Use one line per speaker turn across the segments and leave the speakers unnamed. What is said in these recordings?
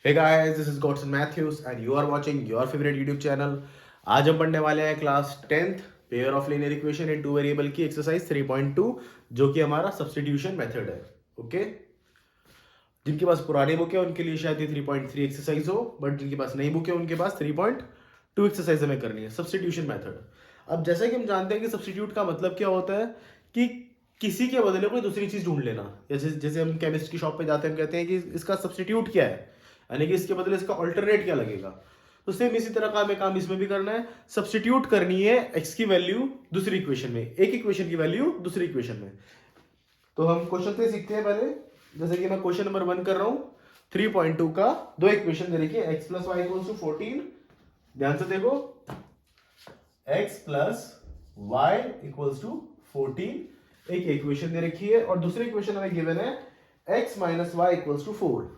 Hey guys, this is Godson Matthews and you are watching your favorite YouTube channel. आज हम पढ़ने वाले हैं class 10th pair of linear equation in two variable की exercise 3.2 जो कि हमारा सब्स्टिट्यूशन मेथड है. ओके, जिनके पास पुरानी बुक है उनके लिए शायद ये 3.3 एक्सरसाइज हो, बट जिनके पास नई बुक है उनके पास 3.2 एक्सरसाइज हमें करनी है. Substitution method. अब जैसा कि हम जानते हैं कि सब्स्टिट्यूट का मतलब क्या होता है कि किसी के बदले कोई दूसरी चीज ढूंढ लेना. जैसे जैसे हम केमिस्ट की शॉप पे जाते हैं, हम कहते हैं कि इसका सब्स्टिट्यूट क्या है, यानी कि इसके बदले इसका अल्टरनेट क्या लगेगा. तो सेम इसी तरह का हमें काम इसमें भी करना है. सब्स्टिट्यूट करनी है एक्स की वैल्यू दूसरी इक्वेशन में, एक इक्वेशन की वैल्यू दूसरी इक्वेशन में. तो हम क्वेश्चन से सीखते हैं पहले. जैसे कि मैं क्वेश्चन नंबर 1 कर रहा हूं. 3.2 का दो इक्वेशन दे रखी है, x plus y equals to 14. ध्यान से देखो, x plus y equals to 14 एक इक्वेशन दे रखी है, और दूसरी इक्वेशन हमें गिवन है x minus y equals to 4.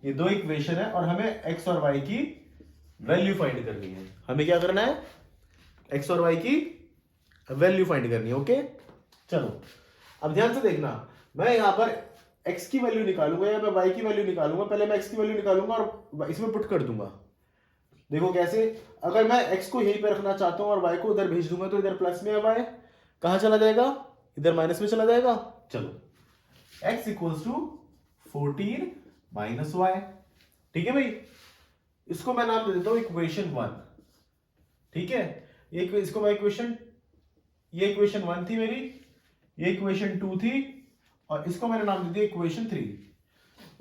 ये दो इक्वेशन है और हमें एक्स और वाई की वैल्यू फाइंड करनी है. हमें क्या करना है? एक्स और वाई की वैल्यू फाइंड करनी है. ओके, चलो अब ध्यान से देखना. मैं यहां पर एक्स की वैल्यू निकालूंगा या मैं वाई की वैल्यू निकालूंगा. पहले मैं एक्स की वैल्यू निकालूंगा और इसमें पुट कर दूंगा. देखो कैसे. अगर मैं एक्स को यहीं पे रखना चाहता हूं और वाई को उधर भेज दूंगा तो इधर प्लस में वाई कहां चला जाएगा? इधर माइनस में चला जाएगा. चलो, x equals to 14 minus y. ठीक है भाई, इसको मैं नाम दे देता हूं इक्वेशन 1. ठीक है, इसको मैं इक्वेशन, ये इक्वेशन 1 थी मेरी, ये इक्वेशन 2 थी, और इसको मैंने नाम दे दिया इक्वेशन 3.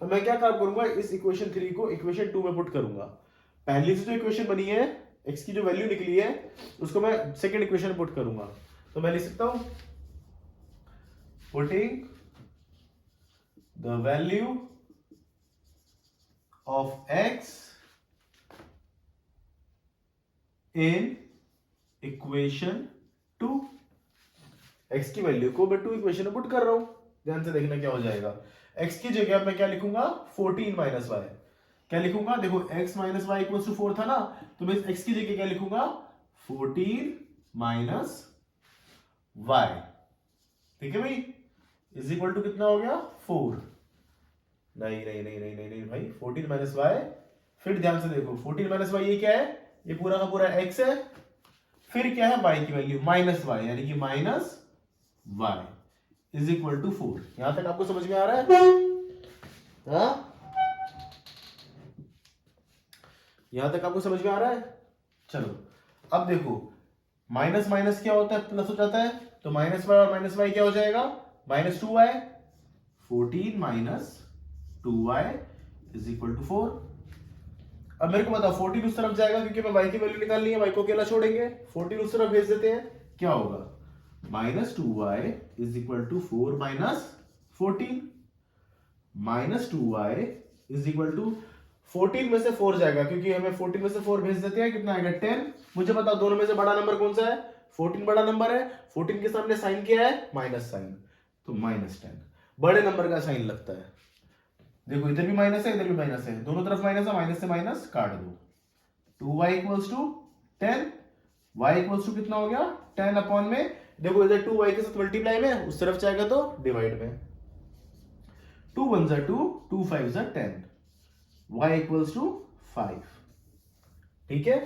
तो मैं क्या काम करूंगा, इस इक्वेशन 3 को इक्वेशन 2 में पुट करूंगा. पहली से जो इक्वेशन बनी है, एक्स की जो वैल्यू निकली है, उसको मैं सेकंड इक्वेशन में पुट करूंगा. तो मैं लिख सकता हूं putting the value of x in equation 2. X की वैल्यू को मैं 2 इक्वेशन में पुट कर रहा हूं. ध्यान से देखना क्या हो जाएगा. एक्स की जगह मैं क्या लिखूंगा? 14 माइनस वाई. क्या लिखूंगा? देखो, x minus y equal to 4 था ना, तो मैं x की जगह क्या लिखूंगा? 14 माइनस वाई. ठीक है भाई, इज इक्वल टू कितना हो गया? 4. नहीं नहीं नहीं नहीं नहीं नहीं भाई, 14 माइनस वाई. फिर ध्यान से देखो, 14 माइनस वाई ये क्या है? ये पूरा का पूरा x है. फिर क्या है? y की वैल्यू माइनस वाई, यानी कि minus y is equal to 4. यहां तक आपको समझ में आ रहा है? हाँ, यहां तक आपको समझ में आ रहा है? चलो अब देखो, माइनस माइनस क्या होता है? प्लस हो जाता है. तो माइनस वाई और माइनस वाई क्या हो जाएगा? Minus 2y. 14 minus 2y is equal to 4. अब मेरे को बताओ, 14 उस तरफ जाएगा क्योंकि मैं y की वैल्यू निकालनी है, y को अकेला छोड़ेंगे. 14 उस तरफ भेज देते हैं, क्या होगा? Minus 2y is equal to 4 minus 14. Minus 2y is equal to 14 में से 4 जाएगा क्योंकि हमें 14 में से 4 भेज देते हैं, कितना आएगा? 10. मुझे बताओ दोनों में से बड़ा नंबर कौन सा है? 14 बड़ा नंबर है. 14 के सामने साइन क्या है? Minus sign. तो माइनस 10 बड़े नंबर का साइन लगता है. देखो, इधर भी माइनस है, इधर भी माइनस है, दोनों तरफ माइनस है. माइनस से माइनस काट दो. 2y equals to 10. y equals to कितना हो गया? 10 अपॉन में, देखो इधर 2y के साथ मल्टीप्लाई में, उस तरफ जाएगा तो डिवाइड में. 2 1 जा 2, 2 5 जा 10. y equals to 5. ठीक है,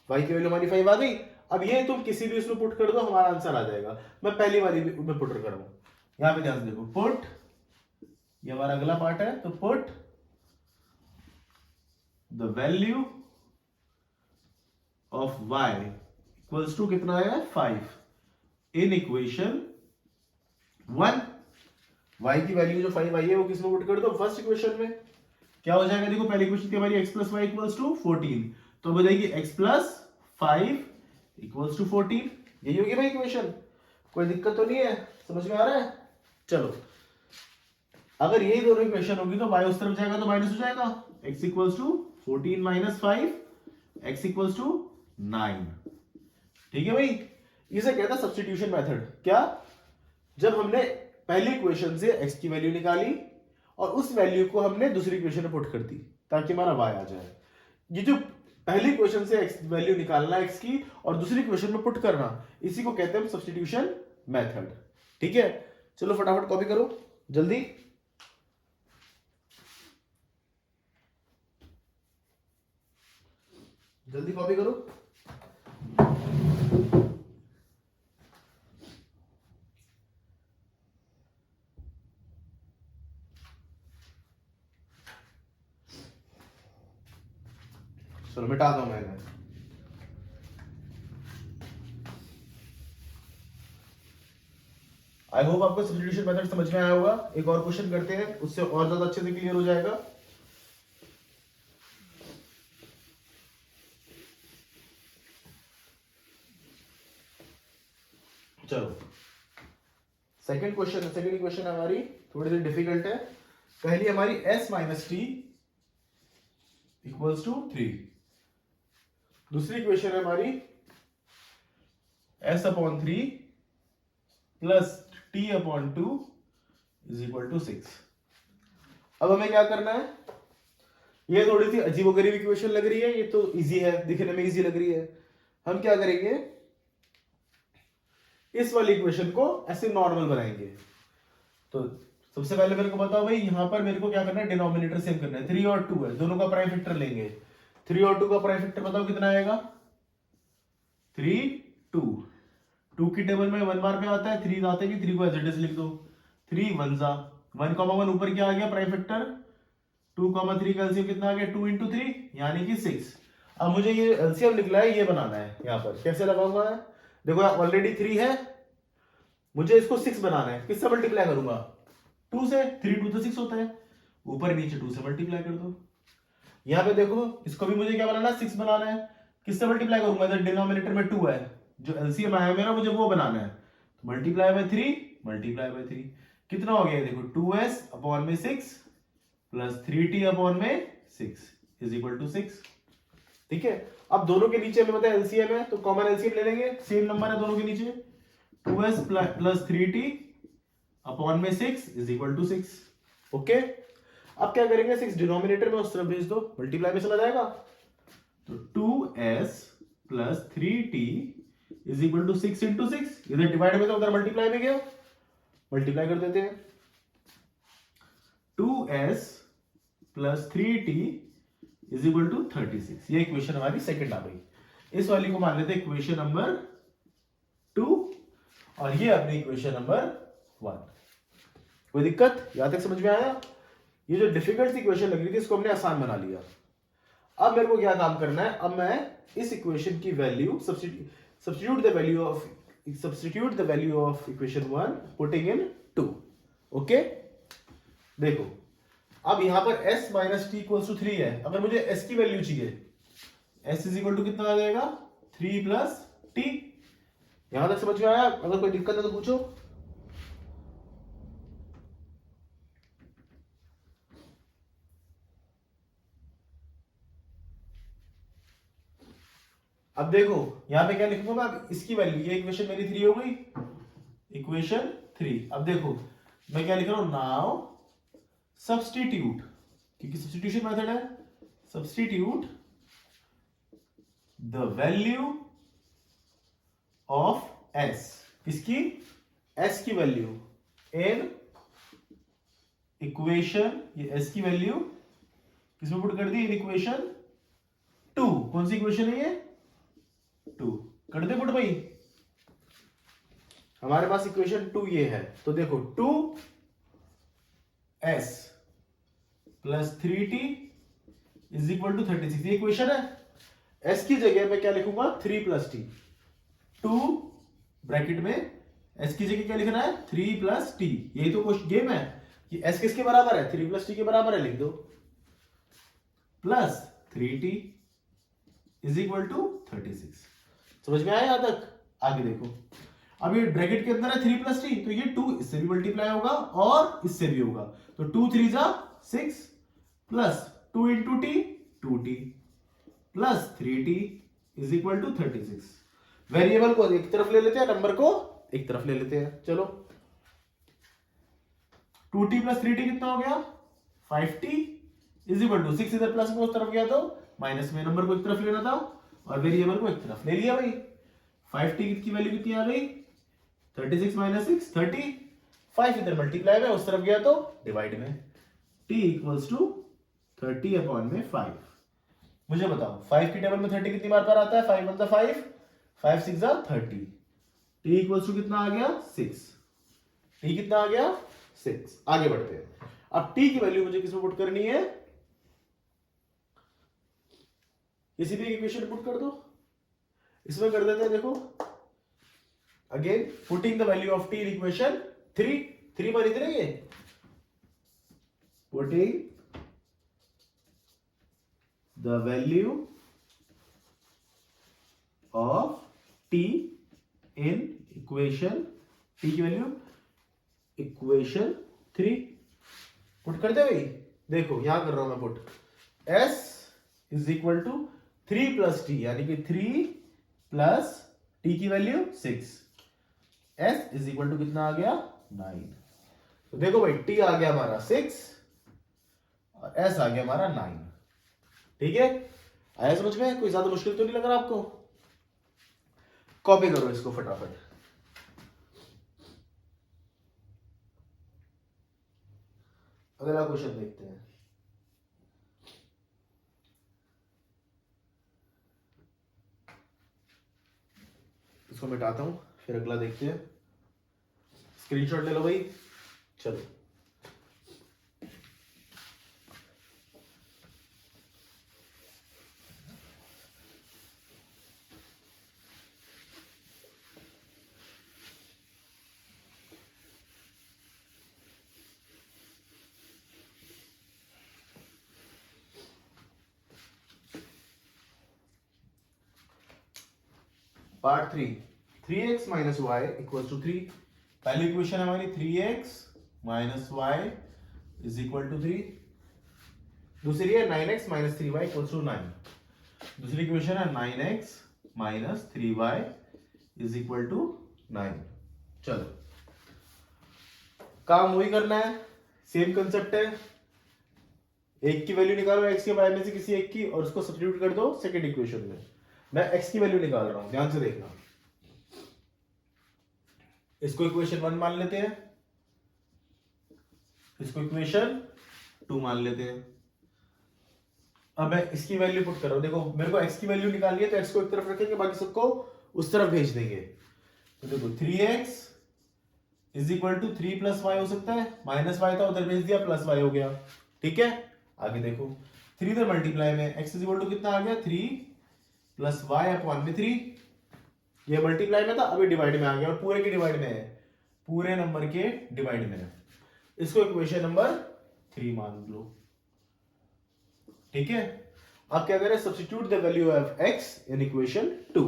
y की वैल्यू हमारी 5 आ गई. अब ये तुम किसी भी उसमें पुट कर दो, हमारा आंसर आ जाएगा. मैं पहली वाली में पुट कर रहा हूं. यहां पे ध्यान से देखो, पुट, ये हमारा अगला पार्ट है. तो put the value of y equals to कितना है? 5 इन इक्वेशन 1. y की वैल्यू जो 5 आई है वो किसमें पुट कर दो? फर्स्ट इक्वेशन में. क्या हो जाएगा? देखो, पहली इक्वेशन थी हमारी x plus y equals to 14, तो हो जाएगी x प्लस 5 इक्वल्स टू 14. यही होगी भाई इक्वेशन. कोई दिक्कत तो नहीं है? समझ में आ रहा है? चलो, अगर यही दोनों इक्वेशन होगी तो y उस तरफ जाएगा तो माइनस हो जाएगा. x equals to 14 minus 5, x equals to 9. ठीक है भाई, इसे कहता है सब्स्टिट्यूशन मेथड. क्या? जब हमने पहली इक्वेशन से x की वैल्यू निकाली और उस वैल्यू को हमने दूसरी इक्वेशन में पुट कर दी ताकि हमारा y आ जाए. ये जो पहली इक्वेशन से x वैल्यू निकालना x की और दूसरी इक्वेशन में पुट करना, इसी को कहते हैं सब्स्टिट्यूशन मेथड. ठीक है, चलो फटाफट कॉपी करो जल्दी. जल्दी कॉपी करो। चलो मिटाता हूं मैं। आई होप आपको सब्स्टिट्यूशन मेथड समझ में आया होगा। एक और क्वेश्चन करते हैं, उससे और ज्यादा अच्छे से क्लियर हो जाएगा। चलो सेकंड क्वेश्चन हमारी थोड़ी सी डिफिकल्ट है। पहली हमारी s minus t equals to 3। दूसरी क्वेश्चन है हमारी s upon 3 plus t upon 2 is equal to 6। अब हमें क्या करना है, ये थोड़ी सी अजीबोगरीब इक्वेशन लग रही है, ये तो इजी है, दिखने में इजी लग रही है। हम क्या करेंगे, इस वाली इक्वेशन को ऐसे नॉर्मल बनाएंगे। तो सबसे पहले मेरे को बताओ भाई, यहां पर मेरे को क्या करना है, डिनोमिनेटर सेम करना है। 3 और 2 है, दोनों का प्राइम फैक्टर लेंगे। 3 और 2 का प्राइम फैक्टर बताओ कितना आएगा, 3 2। 2 की टेबल में 1 बार पे आता है, 3 आते हैं, 3 को एज इट इज लिख दो। 3 1 जा 1,1 ऊपर क्या आ गया प्राइम फैक्टर, 2,3 का एलसीएम कितना आ गया, 2 इंटू 3 यानी कि 6। अब मुझे ये एलसीएम निकला है, ये बनाना है। यहाँ पर कैसे लगाऊंगा, देखो ऑलरेडी 3 है, मुझे इसको 6 बनाना है। किससे मल्टीप्लाई करूंगा, 2 से। 3 2 तो 6 होता है, ऊपर नीचे 2 से मल्टीप्लाई कर दो। यहाँ पे देखो इसको भी मुझे क्या बनाना है, 6 बनाना है। किससे मल्टीप्लाई करूंगा, डिनोमिनेटर में 2 है, जो एलसीएम आया मेरा मुझे वो बनाना है। तो मल्टीप्लाई बाय 3 मल्टीप्लाई बाय 3 कितना हो गया, देखो 2s अपॉन में 6 प्लस 3t अपॉन में 6 इज इक्वल टू 6। ठीक है, अब दोनों के नीचे हमें पता है एलसीएम है, तो कॉमन एलसीएम ले लेंगे। सेम नंबर है दोनों के नीचे, 2s प्लस 3t अपॉन में 6 इज इक्वल टू 6। ओके, अब क्या करेंगे, 6 डिनोमिनेटर में उस तरफ भेज दो, मल्टीप्लाई में चला जाएगा। तो 2s plus 3t is equal to 6 into 6, इधर डिवाइड में था उधर मल्टीप्लाई में गया, मल्टीप्लाई कर देते हैं। 2s plus 3t is equal to 36। ये इक्वेशन हमारी सेकंड आ गई। इस वाली को मान लेते हैं इक्वेशन नंबर 2 और ये अपनी इक्वेशन नंबर 1। कोई दिक्कत, यहां तक समझ में आया। ये जो डिफिकल्ट इक्वेशन लग रही थी इसको हमने आसान बना लिया। अब मेरे को क्या काम करना है, अब मैं इस इक्वेशन की value substitute the value of equation 1 putting in 2। Okay, देखो अब यहां पर s minus t equal to 3 है। अगर मुझे s की वैल्यू चाहिए, s इज इक्वल टू कितना आ जाएगा, 3 प्लस टी। यहां तक समझ में आया, अगर कोई दिक्कत है तो पूछो। अब देखो यहां पे क्या लिखूंगा मैं, इसकी वैल्यू, ये इक्वेशन मेरी 3 हो गई, इक्वेशन 3। अब देखो मैं क्या लिख रहा हूं, नाउ सब्स्टिट्यूट, क्योंकि सब्स्टिट्यूशन मेथड है, substitute the value of s, किसकी, s की वैल्यू इन इक्वेशन, ये s की वैल्यू किसमें पुट कर दी, इन इक्वेशन 2। कौन सी इक्वेशन है ये, 2। कर दे पुट भाई, हमारे पास इक्वेशन 2 ये है। तो देखो 2s plus 3t is equal to 36, ये इक्वेशन है। s की जगह मैं क्या लिखूंगा, 3 प्लस टी, 2 ब्रैकेट में s की जगह क्या लिखना है, 3 प्लस टी। यही तो गेम है कि s किसके बराबर है, 3 प्लस टी के बराबर है, लिख दो, plus 3t is equal to 36। समझ में आया यहां तक, आगे देखो। अब ये ब्रैकेट के अंदर है 3 प्लस टी, तो ये 2 इससे भी मल्टीप्लाई होगा और इससे भी होगा, तो 2 3 जा 6 plus 2 into t 2t plus 3t is equal to 36। Variable को एक तरफ ले लेते हैं, नंबर को एक तरफ ले लेते हैं। चलो 2t प्लस 3t कितना हो गया, 5t इज इक्वल टू 6, इधर प्लस में उस तरफ गया तो माइनस में, नंबर को एक तरफ लेना था और वेरिएबल को एक तरफ ले लिया भाई। 5t की वैल्यू कितनी आ गई, 36 माइनस 6 30, 5 इधर मल्टीप्लाई में उस तरफ गया तो डिवाइड में, t इक्वल्स टू 30 अपॉन में 5 मुझे बताओ 5 की टेबल में 30 कितनी बार पर आता है? 5 1 5, 5 6 30। t इक्वल्स टू कितना आ गया? 6। t कितना आ गया? 6। आगे बढ़ते हैं। अब t की वैल्यू मुझे किसमें पुट करनी है? किसी भी इक्वेशन पुट कर दो। इसमें कर देते हैं, देखो again putting the value of t in equation 3 बार इतने ये पुटिंग the value of t in equation, t की वैल्यू इक्वेशन 3 पुट करते भाई। देखो यहां कर रहा हूं मैं put, s is equal to 3 plus t, यानी कि 3 प्लस t की value 6, s is equal to कितना आ गया? 9। तो देखो भाई t आ गया हमारा 6 और s आ गया हमारा 9। ठीक है, आया समझ में? कोई ज्यादा मुश्किल तो नहीं लग रहा आपको? कॉपी करो इसको फटाफट। अगला क्वेश्चन देखते हैं। इसको मिटाता हूं, फिर अगला देखते हैं। स्क्रीनशॉट ले लो भाई। चलो part 3, 3x minus y equal to 3। पहली इक्वेशन है हमारी 3x minus y is equal to 3। दूसरी है 9x minus 3y equal to 9। दूसरी इक्वेशन है 9x minus 3y is equal to 9। चलो काम वही करना है, सेम कंसेप्ट है। एक की वैल्यू निकालो x के बारे में से किसी एक की, और उसको सब्स्टिट्यूट कर दो सेकंड इक्वेशन में। मैं x की वैल्यू निकाल रहा हूं, ध्यान से देखना। इसको इक्वेशन 1 मान लेते हैं, इसको इक्वेशन 2 मान लेते हैं। अब मैं इसकी वैल्यू पुट कर रहा हूं। देखो मेरे को x की वैल्यू निकालनी है, तो x को एक तरफ रखेंगे, बाकी सबको उस तरफ भेज देंगे। तो देखो 3x is equal to 3 plus y हो सकता है, माइनस वाई था उधर भेज दिया, प्लस वाई हो गया। ठीक है, आगे देखो 3 इधर मल्टीप्लाई में x इज इक्वल टू कितना आ गया? 3 प्लस वाई अपॉन में 3। ये मल्टीप्लाई में था, अभी डिवाइड में आ गया, और पूरे के डिवाइड में है, पूरे नंबर के डिवाइड में है। इसको इक्वेशन नंबर 3 मान लो। ठीक है, अब क्या करें? Substitute the value of x in equation 2।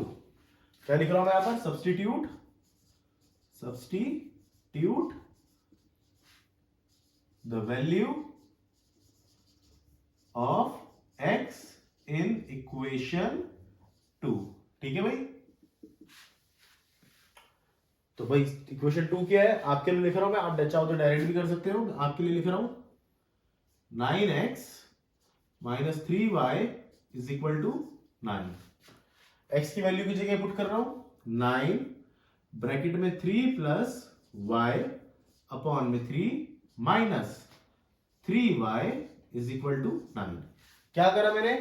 क्या लिख रहा हूं मैं यहां पर? Substitute the value of x in equation 2। ठीक है भाई। तो भाई इक्वेशन 2 क्या है? आपके लिए लिख रहा हूं मैं, आप चाहो तो डायरेक्ट भी कर सकते हो। आपके लिए लिख रहा हूं 9x minus 3y is equal to 9। x की वैल्यू की जगह पुट कर रहा हूं 9 ब्रैकेट में 3 प्लस y अपॉन में 3 minus 3y is equal to 9। क्या करा मैंने?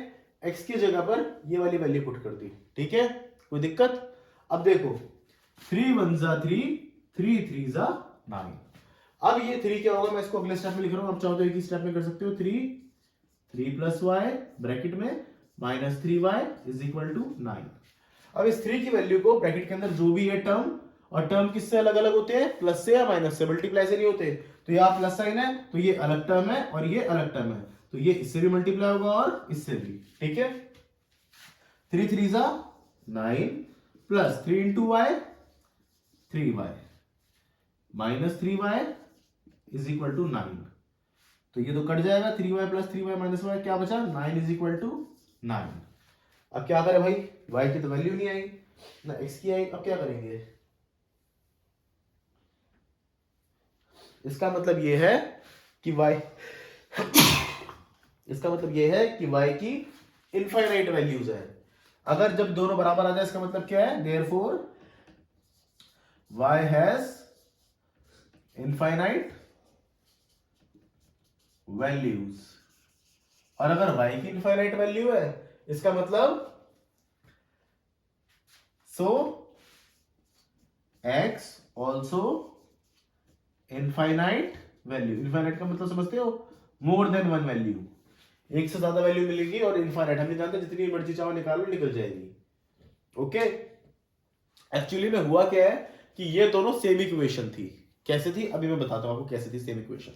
x की जगह पर ये वाली वैल्यू पुट कर दी। ठीक है, कोई दिक्कत? अब देखो 3 1 जा 3, 3 3 जा 9। अब ये 3 क्या होगा? मैं इसको अगले स्टेप में लिख रहा हूं, आप चाहो तो एक ही स्टेप में कर सकते हो। 3 प्लस वाई ब्रैकेट में minus 3y is equal to 9। अब इस 3 की वैल्यू को ब्रैकेट के अंदर जो भी है टर्म, और टर्म किससे अलग अलग होते हैं? प्लस से या माइनस से, मल्टीप्लाई से नहीं होते। तो यहाँ प्लस साइन है, तो ये अलग टर्म है, और ये अलग टर्म है, तो ये इससे भी मल्टीप्लाई होगा और इससे भी। ठीक है, 3 3 जा 9 plus 3 into y 3y minus 3y is equal to 9। तो ये तो कट जाएगा, 3y plus 3y minus y, क्या बचा? 9 इज इक्वल टू 9। अब क्या करें भाई? y की तो वैल्यू नहीं आई ना, x की आई। अब क्या करेंगे? इसका मतलब ये है कि y इसका मतलब ये है कि y की इनफाइनाइट वैल्यूज है। अगर जब दोनों बराबर आ जाए, इसका मतलब क्या है? Therefore y has infinite values. और अगर y की इनफाइनाइट वैल्यू है, इसका मतलब सो x also infinite value. Infinite का मतलब समझते हो, मोर देन वन वैल्यू, एक से ज्यादा वैल्यू मिलेगी, और इनफाइनाइट हम नहीं जानते, जितनी मर्जी चाहो निकालो निकल जाएगी। ओके, एक्चुअली में हुआ क्या है कि ये दोनों सेम इक्वेशन थी। कैसे थी अभी मैं बताता हूं आपको कैसे थी सेम इक्वेशन।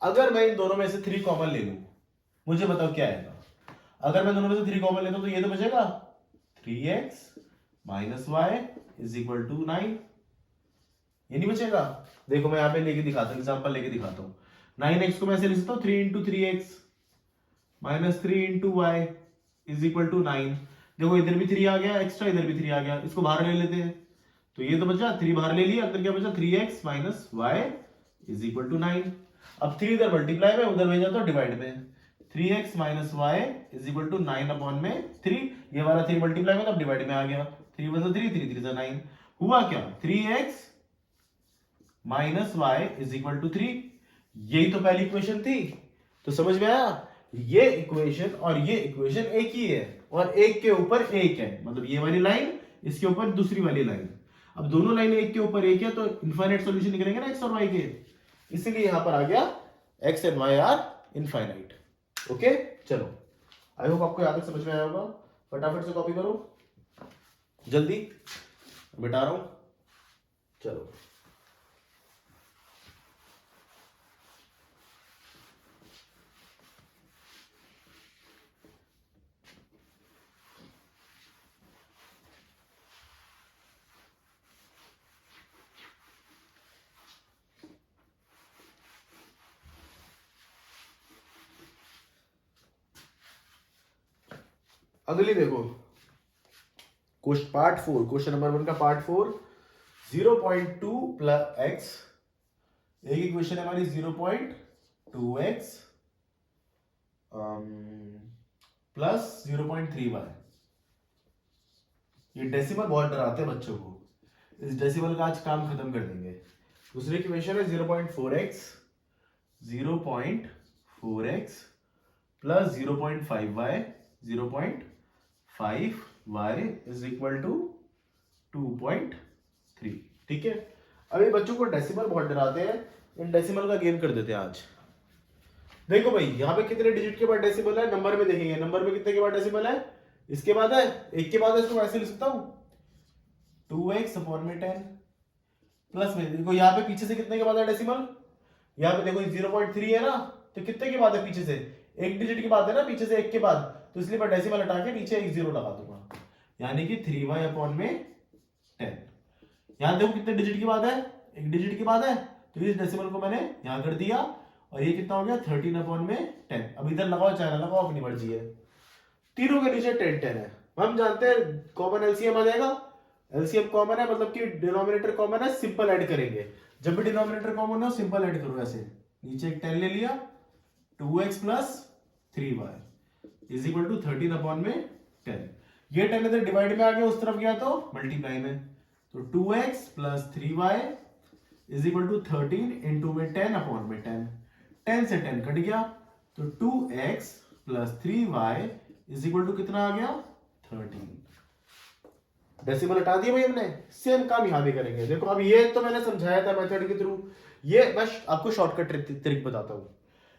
अगर मैं इन दोनों में से 3 कॉमन ले लूं, मुझे बताओ क्या आएगा। अगर मैं दोनों में से 3 कॉमन लेता हूं तो ये तो बचेगा 3x minus y is equal to 9। ये नहीं बचेगा। देखो मैं यहां पे लेके दिखाता हूं, एग्जांपल लेके दिखाता हूं। 9x को मैं ऐसे लिख सकता हूं 3 into 3x minus 3 into y is equal to 9। देखो इधर भी 3 आ गया एक्स्ट्रा, इधर भी 3 आ गया, इसको बाहर ले लेते हैं तो ये तो बचा 3 बाहर ले लिया, अंदर क्या बचा 3x minus y is equal to 9। अब 3 इधर मल्टीप्लाई में, उधर भेजा तो डिवाइड में, 3x minus y is equal to 9 upon में 3। ये वाला 3 मल्टीप्लाई में तब डिवाइड में आ गया, 3 वन 3 3 3 9। हुआ क्या, 3x minus y is equal to 3। यही तो पहली इक्वेशन थी। तो समझ में आया, ये इक्वेशन और ये इक्वेशन एक ही है, और एक के ऊपर एक है, मतलब ये वाली लाइन इसके ऊपर दूसरी वाली लाइन। अब दोनों लाइन एक के ऊपर एक है तो इनफाइनाइट सॉल्यूशन निकलेंगे ना एक्स और वाई के, इसीलिए यहां पर आ गया x and y are infinite. Okay चलो, आई होप आपको याद समझ में आया होगा। फटाफट से कॉपी करो जल्दी, बिठा रहा हूं, चलो। अगली देखो पार्ट 4, क्वेश्चन नंबर 1 का पार्ट 4, 0.2 प्लस एक्स। एक इक्वेशन है हमारी 0.2x प्लस 0.3y। ये डेसिमल बहुत डराते हैं बच्चों को, इस डेसिमल का आज काम खत्म कर देंगे। दूसरी इक्वेशन है 0.4x plus 0.5y 0.5y is equal to 2.3। ठीक है, अभी बच्चों को डेसिमल बहुत डराते हैं, इन डेसिमल का गेम कर देते हैं आज। देखो भाई यहाँ पे कितने डिजिट के बाद डेसिमल है, नंबर में देखेंगे, नंबर में कितने के बाद डेसिमल है, इसके बाद है, एक के बाद है, इसको ऐसे लिख सकता हूं 2x अपॉन में 10 प्लस में, देखो यहाँ पे पीछे से कितने के बाद है डेसिमल, यहाँ पे देखो 0.3 है ना, तो कितने के बाद है पीछे से, एक डिजिट की बात है ना पीछे से एक के बाद, तो इसलिए मैं डेसिमल हटा के नीचे एक 0 लगा दूंगा, यानी कि 3y अपॉन में 10। यहां देखो कितने डिजिट की बात है, एक डिजिट की बात है, तो इस डेसिमल को मैंने यहां कर दिया, और ये कितना हो गया 13 अपॉन में 10। अब इधर लगाओ चाहे ना लगाओ, अपनी मर्जी है, तीनों के नीचे 10 10 है। हम जानते हैं कॉमन एलसीएम आ जाएगा, एलसीएम कॉमन है मतलब कि डिनोमिनेटर कॉमन है, सिंपल ऐड करेंगे। जब भी डिनोमिनेटर कॉमन हो सिंपल ऐड करो, ऐसे नीचे एक 10 ले लिया, 2x plus 3y is equal to 13 upon में 10। ये 10 इधर डिवाइड में आ गया, उस तरफ गया तो मल्टीप्लाई में, तो 2x plus 3y is equal to 13 into में 10 अपॉन में 10, 10 से 10 कट गया, तो 2x plus 3y is equal to कितना आ गया 13। डेसिमल हटा दिया भाई हमने, सेम काम यहां भी करेंगे। देखो अब ये तो मैंने समझाया था मेथड के थ्रू, ये मैं आपको शॉर्टकट ट्रिक बताता हूं।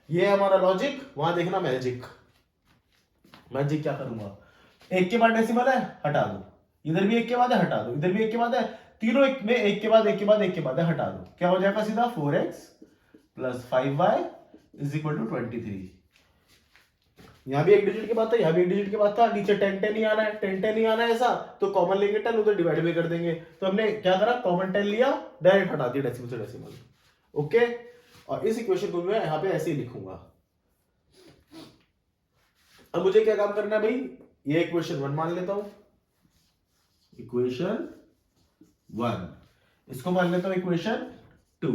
ये हमारा लॉजिक, वहां देखना मैजिक। मैजिक क्या करूंगा, एक के बाद डेसिमल है हटा दो, इधर भी एक के बाद है हटा दो, इधर भी एक के बाद है, तीनों एक में एक के बाद एक के बाद एक के बाद है हटा दो, क्या हो जाएगा सीधा 4x plus 5y is equal to 23। यहां भी एक डिजिट के बाद था, यहां भी एक डिजिट के बाद था, नीचे 10 10 ही आना है, 10 10 ही आना है, ऐसा तो कॉमन लेंगे 10, उधर डिवाइड भी कर देंगे। तो हमने क्या करा, कॉमन 10 लिया, डायरेक्ट हटा दिया डेसिमल से डेसिमल। ओके, और इस इक्वेशन को मैं यहां पे ऐसे ही लिखूंगा। अब मुझे क्या काम करना है भाई, ये इक्वेशन 1 मान लेता हूं, इक्वेशन 1, इसको मान लेता हूं इक्वेशन 2,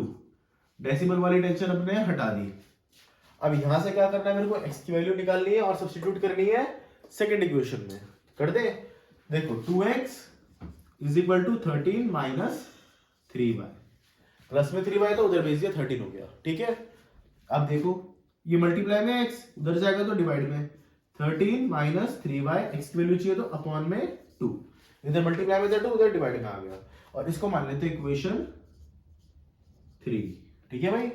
डेसिमल वाली टेंशन अपने हटा दी। अब यहां से क्या करना है, मेरे को x की वैल्यू निकालनी है और सब्स्टिट्यूट करनी है सेकंड इक्वेशन में, कर दे। देखो 2x is equal to 13 minus 3y, plus में 3y तो उधर भेज दिया 13 हो गया। ठीक है, अब देखो ये मल्टीप्लाई में x, उधर जाएगा तो डिवाइड में, 13 माइनस 3y, एक्स की वैल्यू चाहिए तो अपॉन में 2, इधर मल्टीप्लाई में 2, उधर डिवाइड में आ गया, और इसको मान लेते हैं इक्वेशन 3। ठीक है भाई,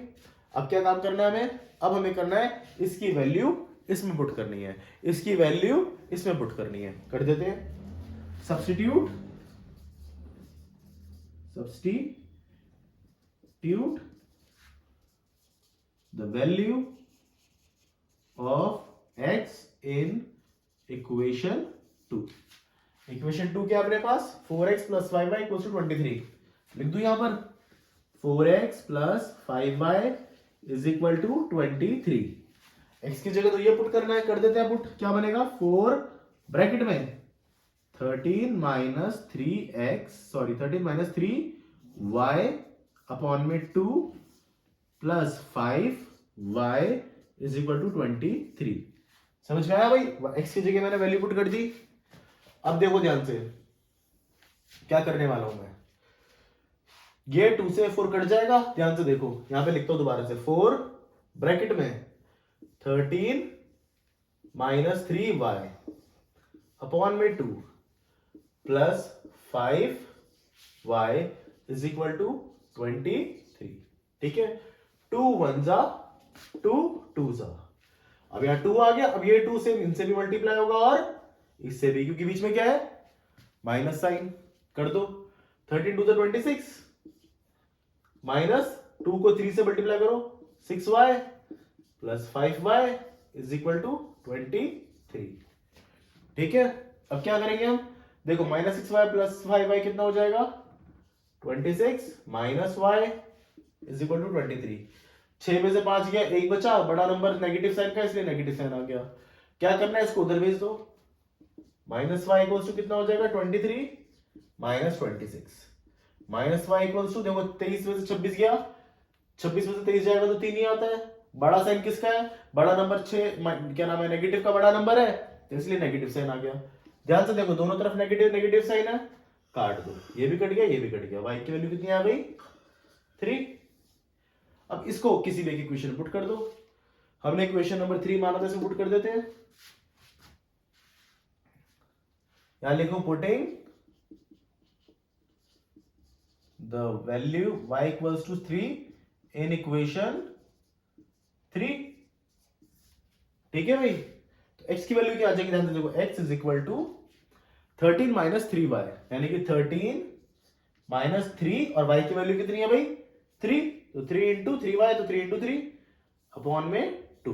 अब क्या काम करना है हमें, अब हमें करना है इसकी वैल्यू इसमें पुट करनी है, इसकी वैल्यू इसमें पुट करनी है। कर देते हैं substitute the value of x in equation 2। Equation 2 क्या अपने पास, 4x plus 5y equal to 23। लिख दूं यहां पर 4x plus 5y is equal to 23। x की जगह तो ये पुट करना है, कर देते हैं पुट। क्या बनेगा, 4 ब्रैकेट में 13 माइनस 3y अपॉन में 2 plus 5y is equal to 23। समझ में आया भाई, x की जगह मैंने वैल्यू पुट कर दी। अब देखो ध्यान से क्या करने वाला हूं मैं, ये 2 से 4 कट जाएगा, ध्यान से देखो, यहां पे लिखता हूं दोबारा से, 4 ब्रैकेट में 13 माइनस 3y अपॉन में 2 plus 5y is equal to 23। ठीक है, 2 1 जा 2 2 जा, अब यहां 2 आ गया, अब ये 2 से इनसे भी मल्टीप्लाई होगा और इससे भी, क्योंकि बीच में क्या है, माइनस साइन। कर दो, 13 2 26 माइनस 2 को 3 से मल्टीप्लाई करो, 6y plus 5y is equal to 23। ठीक है, अब क्या करेंगे हम, देखो माइनस 6y प्लस 5y कितना हो जाएगा, 26 minus y is equal to 23। 6 में से 5 गया, 1 बचा, बड़ा नंबर नेगेटिव साइन का इसलिए नेगेटिव साइन आ गया। क्या करना है, इसको उधर भेज दो, माइनस y इक्वल्स टू कितना हो जाएगा, 23 minus 26 minus y equals to, देखो 23 में से 26 गया, 26 में से 23 जाएगा तो 3 ही आता है। बड़ा साइन किसका है, बड़ा नंबर 6 क्या नाम है, नेगेटिव का बड़ा नंबर है, तो इसलिए नेगेटिव साइन आ गया। ध्यान से देखो, दोनों तरफ नेगेटिव नेगेटिव साइन है, काट दो, ये भी कट गया, ये भी कट गया, y की वैल्यू कितनी आ गई, 3। अब इसको किसी भी एक इक्वेशन पुट कर दो, हमने इक्वेशन नंबर 3 माना था, इसे पुट कर देते हैं। यहां लिखो putting the value y equals to 3 in equation 3। ठीक है भाई, तो x की वैल्यू क्या आ जाएगी, ध्यान से देखो, x is equal to 13 minus 3y, यानी कि 13 माइनस 3, और y की वैल्यू कितनी है भाई, 3, तो 3 इंटू 3y, तो 3 इंटू 3 अपॉन में 2,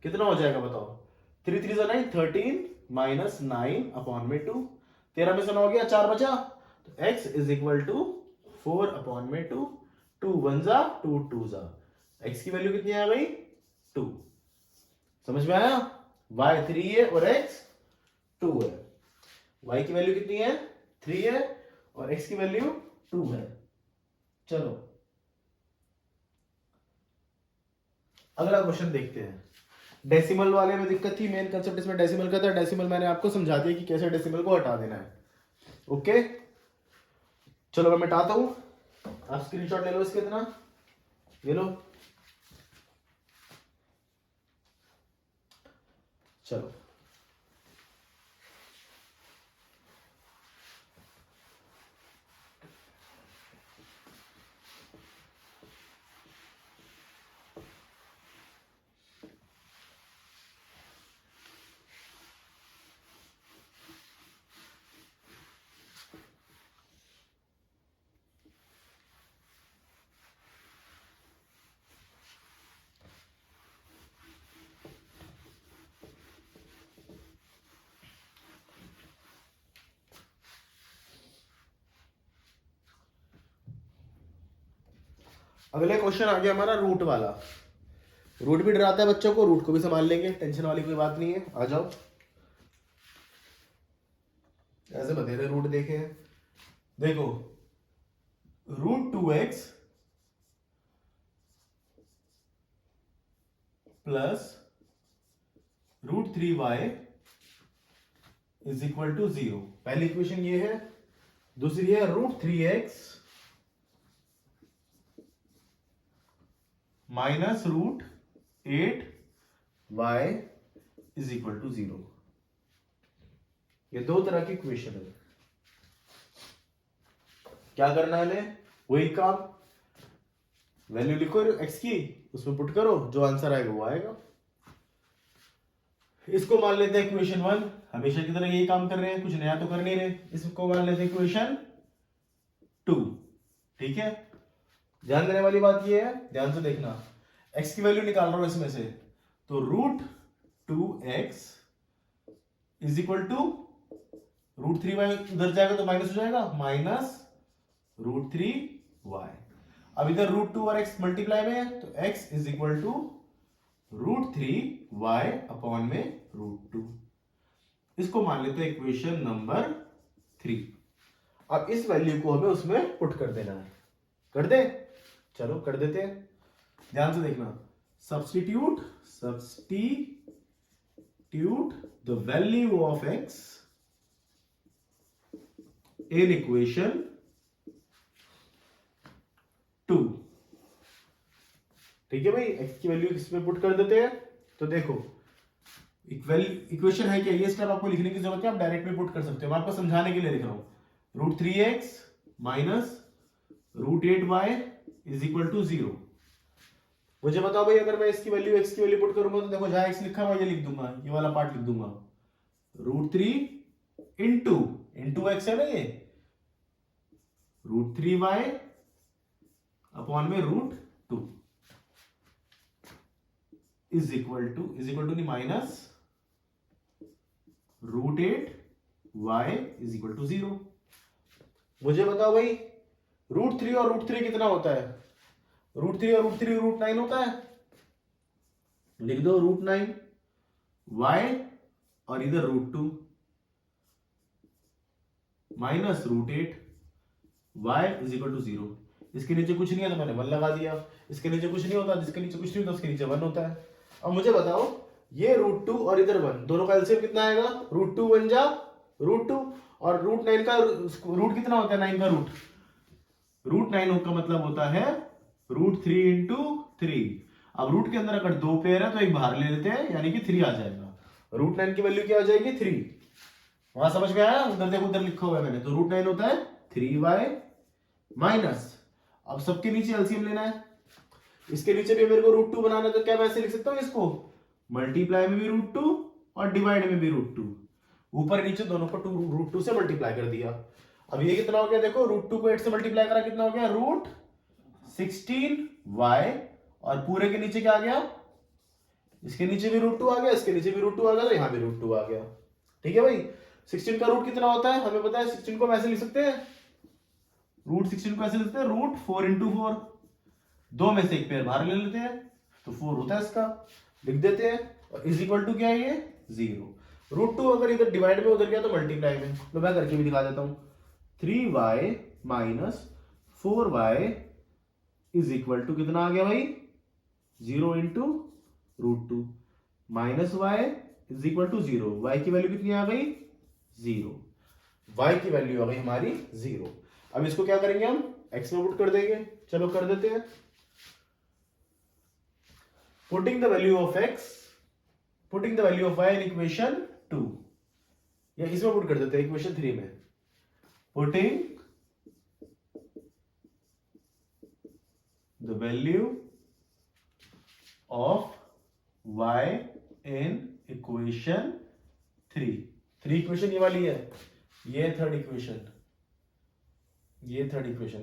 कितना हो जाएगा बताओ, 3 3 9, 13 माइनस 9 अपॉन में 2, 13 में से 9 गया, 4 बचा, तो x is equal to 4 upon में 2, 2 1 जा 2 2 जा, x की वैल्यू कितनी आ गई, 2। समझ में आया, y 3 है और x 2 है, y की वैल्यू कितनी है, 3 है, और x की वैल्यू 2 है। चलो अगला क्वेश्चन देखते हैं। डेसिमल वाले में दिक्कत थी, मेन कंसेप्ट इसमें डेसिमल का था। डेसिमल मैंने आपको समझा दिया कि कैसे डेसिमल को हटा देना है। ओके, चलो मैं मिटाता हूं, आप स्क्रीनशॉट ले लो इसके, इतना ये लो, चलो अगले क्वेश्चन आ गया हमारा रूट वाला। रूट भी डराता है बच्चों को, रूट को भी संभाल लेंगे, टेंशन वाली कोई बात नहीं है। आ जाओ, ऐसे बतेरे रूट देखे हैं, देखो √2x plus √3y is equal to 0। पहली इक्वेशन ये है, दूसरी है √3x minus √8y is equal to 0। ये दो तरह की इक्वेशन है। क्या करना है हमें? वही काम, वैल्यू लिखो x की, उसमें पुट करो, जो आंसर आएगा वो आएगा। इसको मान लेते हैं इक्वेशन 1, हमेशा की तरह यही काम कर रहे हैं, कुछ नया तो कर नहीं रहे। इसको मान लेते हैं इक्वेशन 2। ठीक है, ध्यान देने वाली बात ये है, ध्यान से देखना, x की वैल्यू निकाल रहा हूं इसमें से, तो √2x is equal to √3y, उधर जाएगा तो माइनस हो जाएगा, माइनस √3y। अब इधर √2 और x मल्टीप्लाई में है, तो x is equal to √3y upon में √2। इसको मान लेते हैं इक्वेशन नंबर 3। अब इस वैल्यू को हमें उसमें पुट कर देना है। कर दे, चलो कर देते हैं, ध्यान से देखना। Substitute the value of x in equation 2। ठीक है भाई, x की वैल्यू इसमें पुट कर देते हैं। तो देखो इक्वेशन है क्या, ये स्टेप आपको लिखने की जरूरत है, आप डायरेक्ट में पुट कर सकते हो, मैं आपको समझाने के लिए लिख रहा हूं। √3x minus √8y is equal to 0। मुझे बताओ भाई, अगर मैं इसकी वैल्यू x की वैल्यू पुट करूंगा तो देखो, जहां x लिखा हुआ ये लिख दूंगा, ये वाला पार्ट लिख दूंगा, √3 इंटू x है ना, ये √3y अपॉन में √2 इज इक्वल टू नहीं, minus √8y is equal to 0। मुझे बताओ भाई, √3 और √3 कितना होता है? √3 और √3 √9 होता है, लिख दो √9 y और इधर √2 minus √8 y is equal to 0। इसके नीचे कुछ नहीं है तो मैंने 1 लगा दिया, इसके नीचे कुछ नहीं होता, जिसके नीचे कुछ नहीं होता उसके नीचे 1 होता है। अब मुझे बताओ, ये √2 और इधर 1, दोनों का एलसीएम कितना आएगा? √2 1 जा √2, और √9 का रूट कितना होता है? 9 का रूट, √9 का मतलब होता है √3 इंटू 3। अब रूट के अंदर अगर 2 पेयर है तो एक बाहर ले लेते हैं, यानी कि 3 आ जाएगा। √9 की वैल्यू क्या आ जाएगी? 3। वहां समझ में आया? उधर देखो, उधर लिखा हुआ है मैंने, तो √9 होता है 3y माइनस, अब सबके नीचे एलसीएम लेना है, इसके नीचे भी मेरे को √2 बनाना है, तो क्या मैं ऐसे लिख सकता हूं इसको, मल्टीप्लाई में भी √2 और डिवाइड में भी √2, ऊपर नीचे दोनों को √2 से मल्टीप्लाई कर दिया। अब ये कितना हो गया? देखो, √2 को 8 से मल्टीप्लाई करा, कितना हो गया? √16y, और पूरे के नीचे क्या आ गया? इसके नीचे भी √2 आ गया, इसके नीचे भी √2 आ गया, तो यहां भी √2 आ गया। ठीक है भाई, 16 का रूट कितना होता है हमें पता है, 16 को हम ऐसे लिख सकते हैं, √16 को ऐसे लिखते हैं, √4 इंटू 4, 2 में से एक पेयर बाहर ले लेते हैं, तो 4 होता है इसका, लिख देते हैं, और इज इक्वल टू क्या है ये? 0। √2 अगर इधर डिवाइड में उधर गया तो मल्टीप्लाई में, तो मैं करके भी दिखा देता हूं, 3y minus 4y is equal to कितना आ गया भाई? 0 into √2 minus y is equal to 0। y की वैल्यू कितनी आ गई? 0। y की वैल्यू आ गई हमारी 0। अब इसको क्या करेंगे हम? x में पुट कर देंगे, चलो कर देते हैं। Putting the value of y in equation 2, या इसमें पुट कर देते हैं इक्वेशन 3 में। Putting the value of y in equation 3 equation ये वाली है, ये थर्ड इक्वेशन,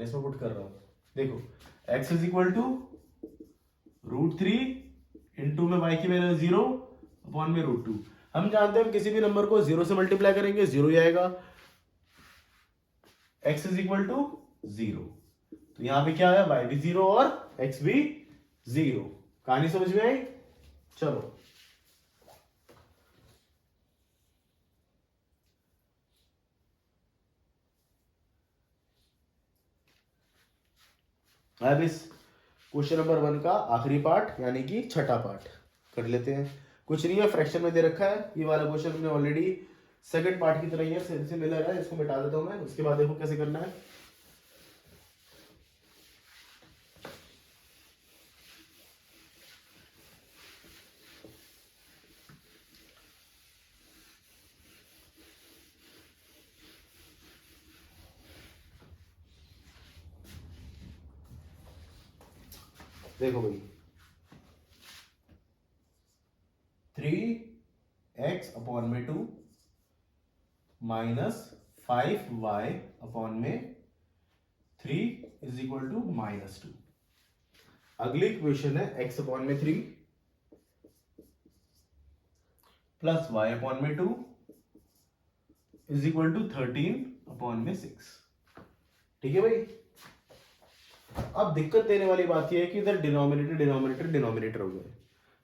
इसमें पुट कर रहा हूं। देखो, x is equal to √3 into में y की वैल्यू 0 अपॉन में √2। हम जानते हैं, हम किसी भी नंबर को 0 से मल्टीप्लाई करेंगे 0 ही आएगा। x इज इक्वल टू 0, तो यहां पे क्या है? y भी 0 और x भी 0। कहानी समझ में आई? चलो, अब इस क्वेश्चन नंबर 1 का आखिरी पार्ट, यानी कि छठा पार्ट कर लेते हैं। कुछ नहीं है, फ्रैक्शन में दे रखा है, ये वाला क्वेश्चन हमने ऑलरेडी सेकंड पार्ट की तरह ही है, सिमिलर है, इसको मिटा देता हूं मैं, उसके बाद देखो कैसे करना है। देखो भाई 3x अपॉन में 2 माइनस 5y अपॉन में 3 इज इक्वल टू -2। अगली इक्वेशन है x अपॉन में 3 प्लस y अपॉन में 2 इज इक्वल टू 13 अपॉन में 6। ठीक है भाई। अब दिक्कत देने वाली बात यह है कि इधर डिनोमिनेटर हो गए।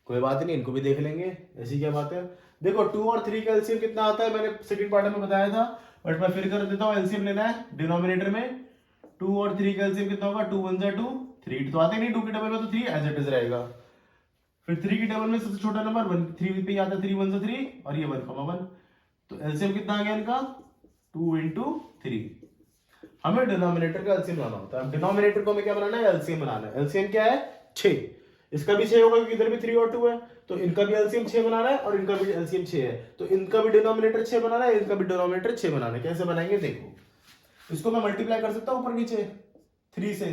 कोई बात नहीं, इनको भी देख लेंगे। ऐसी क्या बात है, देखो 2 और 3 का एलसीएम कितना आता है, मैंने सेकंड पार्ट में बताया था, बट मैं फिर कर देता हूं। एलसीएम लेना है डिनोमिनेटर में, 2 और 3 का एलसीएम कितना होगा, 2 1 जा 2, 3 तो आते नहीं, 2 की टेबल में तो 3 एज इट इज रहेगा। फिर 3 की टेबल में सबसे छोटा नंबर 1, 3 पे आता है, 3 1 जा 3 और ये 1,1, तो एलसीएम कितना आ गया इनका, 2 into 3। हमें डिनोमिनेटर का एलसीएम लाना होता है। डिनोमिनेटर को हमें क्या बनाना है, एलसीएम बनाना है। एलसीएम क्या है, 6। इसका भी 6 होगा क्योंकि इधर भी 3 और 2 है, तो इनका भी एलसीएम 6 बनाना है और इनका भी एलसीएम 6 है, तो इनका भी डिनोमिनेटर 6 बनाना है, इनका भी डिनोमिनेटर 6 बनाना है। कैसे बनाएंगे देखो, इसको मैं मल्टीप्लाई कर सकता हूं ऊपर नीचे 3 से।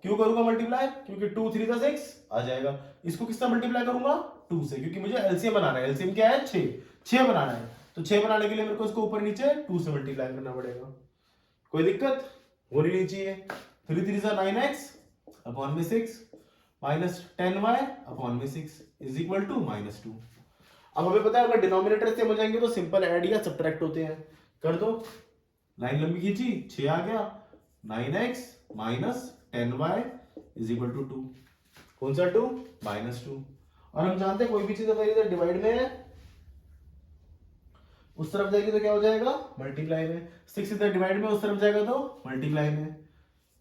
क्यों करूंगा मल्टीप्लाई, क्योंकि 2 3 जा 6 आ जाएगा। इसको किससे मल्टीप्लाई करूंगा, 2 से, क्योंकि मुझे एलसीएम बनाना है। एलसीएम क्या है, 6 बनाना है, तो 6 बनाने के लिए मेरे को इसको ऊपर नीचे 2 से मल्टीप्लाई करना पड़ेगा। कोई दिक्कत हो नहीं चाहिए। 3 3 जा 9x अपॉन में 6 माइनस 10y अपॉन में 6 इज इक्वल टू -2। अब हमें पता है अगर डिनोमिनेटर से हो जाएंगे तो सिंपल ऐड या सब्ट्रैक्ट होते हैं। कर दो, लाइन लंबी खींची, 6 आ गया, 9x minus 10y is equal to 2। कौन सा 2, -2। और हम जानते हैं कोई भी चीज अगर इधर डिवाइड में है उस तरफ जाएगी तो क्या हो जाएगा, मल्टीप्लाई में। 6 इधर डिवाइड में उस तरफ जाएगा तो मल्टीप्लाई में,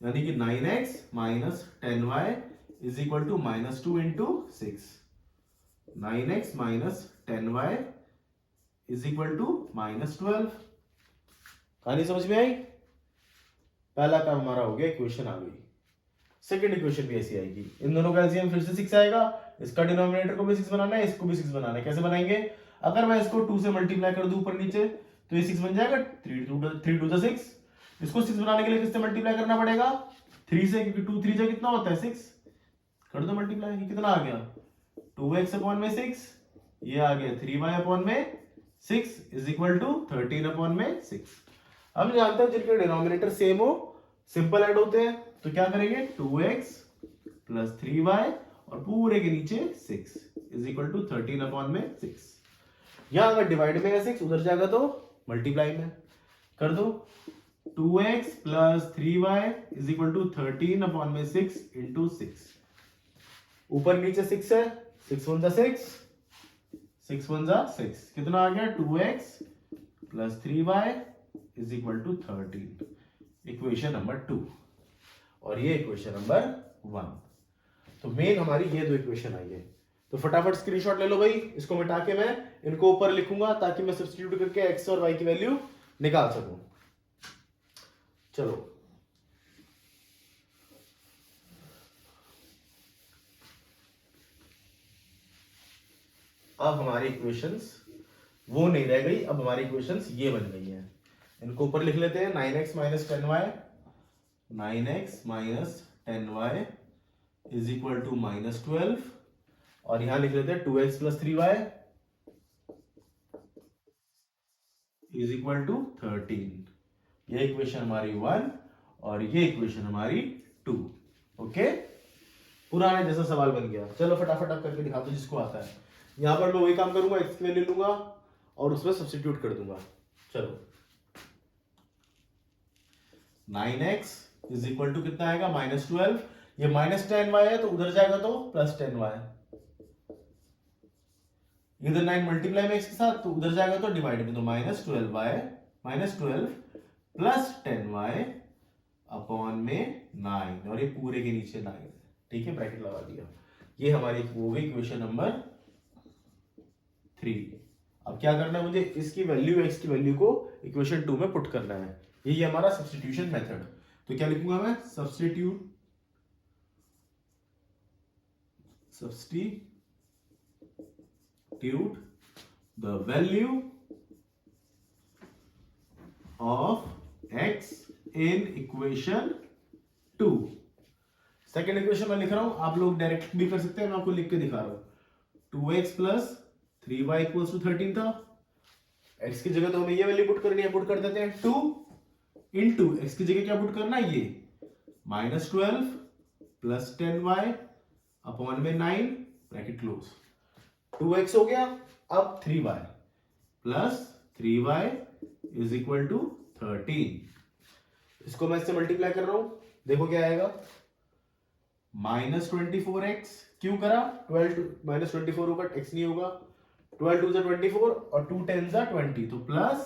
यानी कि 9x minus 10y is equal to -2 into 6। 9x minus 10y is equal to -12। कहानी समझ में आई। पहला काम हमारा हो गया, इक्वेशन आ गई। सेकंड इक्वेशन भी ऐसी आएगी, इन दोनों का एलसीएम फिर से 6 आएगा, इसका डिनोमिनेटर को भी 6 बनाना है, इसको भी 6 बनाना है। कैसे बनाएंगे, अगर मैं इसको 2 से मल्टीप्लाई कर दूं ऊपर नीचे तो ये 6 बन जाएगा, 3 2 जा 6। इसको 6 बनाने के लिए किससे मल्टीप्लाई करना पड़ेगा, 3 से, क्योंकि 2 3 जा कितना होता है 6। कर दो मल्टीप्लाई, ये कितना आ गया, 2x अपॉन में 6, ये आ गया 3y अपॉन में 6 इज इक्वल टू 13 अपॉन में 6। हम जानते हैं जिनके डिनोमिनेटर सेम हो सिंपल ऐड होते हैं, तो क्या करेंगे, 2x प्लस 3y और पूरे के नीचे 6 इज इक्वल टू 13 अपॉन में 6। यहां अगर डिवाइड में है 6, उधर जाएगा तो मल्टीप्लाई में। कर दो, 2x plus 3y is equal to 13 upon में 6 इंटू 6। ऊपर नीचे 6 है, 6 1 जा 6, 6 1 जा 6, कितना आ गया, 2x plus 3y is equal to 13। Equation number 2 और ये इक्वेशन नंबर 1। तो मेन हमारी ये दो इक्वेशन आई है। तो फटाफट स्क्रीनशॉट ले लो भाई, इसको मिटा के मैं इनको ऊपर लिखूंगा ताकि मैं सब्स्टिट्यूट करके x और y की वैल्यू निकाल सकूं। चलो अब हमारी इक्वेशंस वो नहीं रह गई, अब हमारी इक्वेशंस ये बन गई हैं। इनको ऊपर लिख लेते हैं, 9x minus 10y, 9x minus 10y is equal to -12, और यहां लिख लेते हैं 2x plus 3y is equal to 13। ये इक्वेशन हमारी 1 और ये इक्वेशन हमारी 2। ओके, पुराने जैसा सवाल बन गया। चलो फटाफट आप करके दिखा दो जिसको आता है। यहां पर मैं वही काम करूंगा, x की वैल्यू लूंगा और उसमें सब्स्टिट्यूट कर दूंगा। चलो 9x इज इक्वल टू कितना आएगा, -12, ये -10y है तो उधर जाएगा तो +10y, इधर 9 मल्टीप्लाई में x के साथ तो उधर जाएगा तो डिवाइड में, तो -12 प्लस 10y अपॉन में 9, और ये पूरे के नीचे 9। ठीक है, ब्रैकेट लगा दिया। ये हमारी वो गई इक्वेशन नंबर 3। अब क्या करना है मुझे, इसकी वैल्यू x की वैल्यू को इक्वेशन 2 में पुट करना है। यही हमारा सब्स्टिट्यूशन मेथड। तो क्या लिखूंगा मैं, substitute the value of x in equation 2। Second equation मैं लिख रहा हूं, आप लोग डायरेक्ट भी कर सकते हैं, मैं आपको लिख के दिखा रहा हूं। 2x plus 3y equals to 13 था। x की जगह तो हमें ये वैल्यू पुट करनी है, पुट कर देते हैं 2 इंटू x की जगह क्या पुट करना है, ये -12 प्लस 10y अपॉन में 9 ब्रैकेट क्लोज। 2x हो गया। अब 3y plus 3y is equal to 13। इसको मैं इससे मल्टीप्लाई कर रहा हूं, देखो क्या आएगा, -24x। क्यों करा, 12 -24 होगा, x नहीं होगा, 12 2 24 और 2 10 20, तो प्लस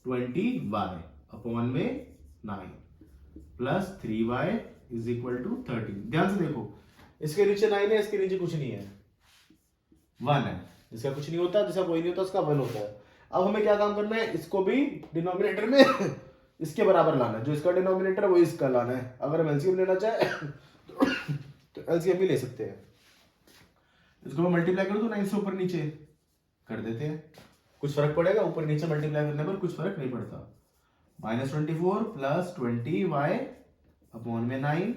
20y अपॉन में 9 plus 3y is equal to 13। ध्यान से देखो, इसके नीचे 9 है, इसके नीचे कुछ नहीं है, 1 है। जिसका कुछ नहीं होता, जिसका कोई नहीं होता, उसका 1 होता है। अब हमें क्या काम करना है, इसको भी डिनोमिनेटर में इसके बराबर लाना है। जो इसका डिनोमिनेटर है वो इसका लाना है। अगर हम एलसीएम लेना चाहे तो एलसीएम भी ले सकते हैं। इसको मैं मल्टीप्लाई कर दूं 9 से ऊपर नीचे कर देते हैं, कुछ फर्क पड़ेगा? ऊपर नीचे मल्टीप्लाई करने पर कुछ फर्क नहीं पड़ता। -24 प्लस 20y अपॉन में 9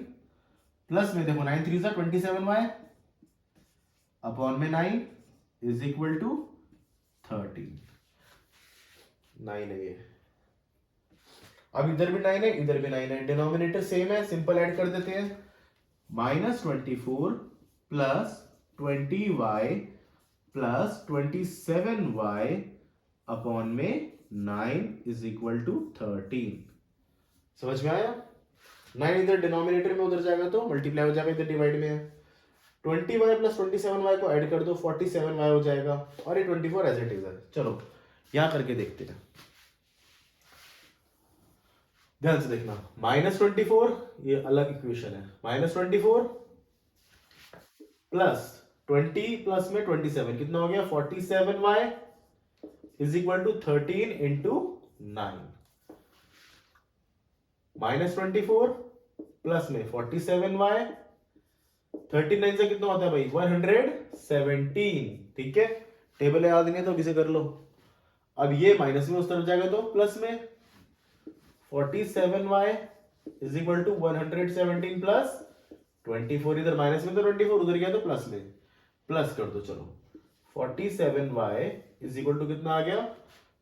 प्लस में देखो 9 3 27y अपॉन में 9 इज इक्वल टू 13। 9 है ये। अब इधर भी 9 है, इधर भी 9 है, डिनोमिनेटर सेम है, सिंपल ऐड कर देते हैं। -24 plus 20y plus 27y upon में 9 इज इक्वल टू 13। समझ में आया? 9 इधर डिनोमिनेटर में उधर जाएगा तो मल्टीप्लाई हो जाएगा, इधर डिवाइड में है। 20y प्लस 27y को ऐड कर दो, 47y हो जाएगा, और ये 24 एज इट इज है। चलो यहां करके देखते हैं, ध्यान से देखना। -24 ये अलग इक्वेशन है, -24 प्लस 20 प्लस में 27 कितना हो गया, 47y is equal to 13 into 9। -24 plus में 47y, 39 से कितना होता है भाई, 117। ठीक है, टेबल याद नहीं है तो किसे कर लो। अब ये माइनस में उस तरफ जाएगा तो प्लस में 47y is equal to 117 plus 24, इधर माइनस में तो 24, उधर गया तो प्लस में, प्लस कर दो। चलो 47y इज इक्वल टू कितना आ गया,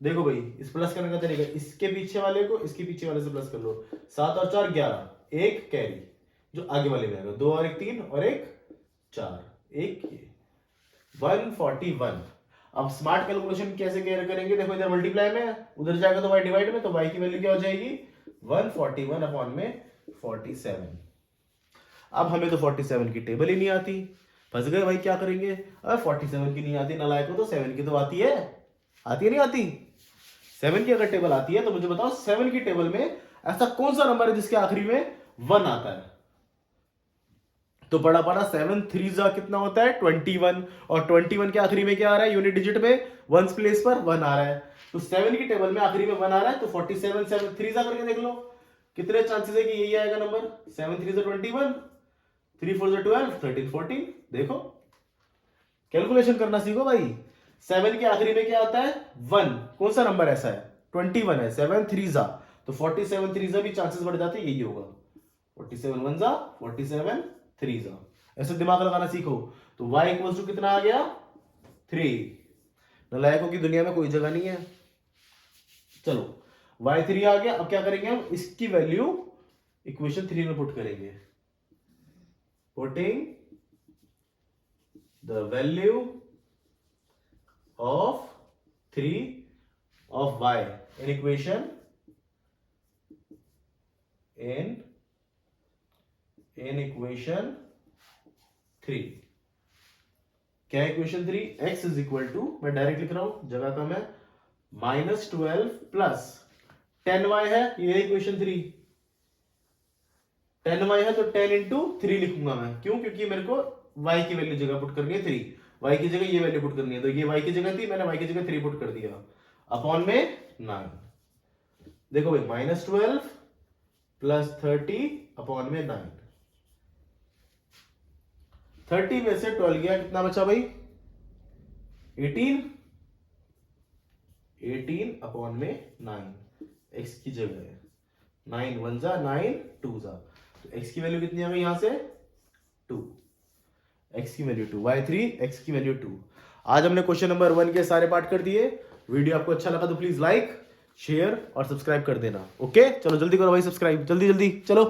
देखो भाई इस प्लस करने का तरीका, इसके पीछे वाले को इसके पीछे वाले से प्लस कर लो। 7 और 4 11, एक कैरी जो आगे वाले में आएगा, 2 और 1 3 और 1 4, एक ये 141। अब स्मार्ट कैलकुलेशन कैसे करेंगे, देखो इधर मल्टीप्लाई में, उधर जाएगा तो y डिवाइड में, तो y की वैल्यू क्या हो जाएगी, 141 अपॉन में 47। अब हमें तो 47 की टेबल ही नहीं आती, फंस गए भाई, क्या करेंगे? अब 47 की नहीं आती नालायक को, तो 7 की तो आती है, आती है नहीं आती? 7 की अगर टेबल आती है तो मुझे बताओ 7 की टेबल में ऐसा कौन सा नंबर है जिसके आखिरी में 1 आता है? तो बड़ा बड़ा 7 3 जा कितना होता है, 21, और 21 के आखिरी में क्या आ रहा है, यूनिट डिजिट में वंस प्लेस पर 1 आ रहा है। तो 7 की टेबल में आखिरी में 1 आ रहा है, तो 47 7 3 जा करके देख लो कितने चांसेस है कि यही आएगा नंबर। 7 3 21, 3 4 12, 13 14। देखो कैलकुलेशन करना सीखो भाई। 7 के आखिरी में क्या आता है, 1, कौन सा नंबर ऐसा है, 21 है, 7 3 जा, तो 47 3 जा भी चांसेस बढ़ जाते, यही होगा 47 1 जा, 47 3 जा। ऐसे दिमाग लगाना सीखो। तो y इक्वल्स टू कितना आ गया, 3। नालायकों की दुनिया में कोई जगह नहीं है। चलो y 3 आ गया। अब क्या करेंगे हम, इसकी वैल्यू इक्वेशन 3 में पुट करेंगे। Putting the value of 3 of y in equation in equation 3। क्या है equation 3? x is equal to, मैं डायरेक्ट लिख रहा हूं, जगह कम है, -12 प्लस 10y है, ये इक्वेशन 3। 10y है तो 10 इंटू 3 लिखूंगा मैं, क्यों? क्योंकि मेरे को y की वैल्यू जगह पुट करनी है 3, y की जगह ये वैल्यू पुट करनी है, तो ये y की जगह थी, मैंने y की जगह 3 पुट कर दिया, अपॉन में 9। देखो भाई -12 प्लस 30 अपॉन में 9, 30 में से 12 गया, कितना बचा भाई, 18, 18 अपॉन में 9, x की जगह है 9 1 जा 9 2 जा, तो x की वैल्यू कितनी आ गई यहां से 2, x की वैल्यू 2, y3 x की वैल्यू 2। आज हमने क्वेश्चन नंबर 1 के सारे पार्ट कर दिए। वीडियो आपको अच्छा लगा तो प्लीज लाइक, शेयर और सब्सक्राइब कर देना। ओके, चलो जल्दी करो भाई सब्सक्राइब, जल्दी जल्दी चलो।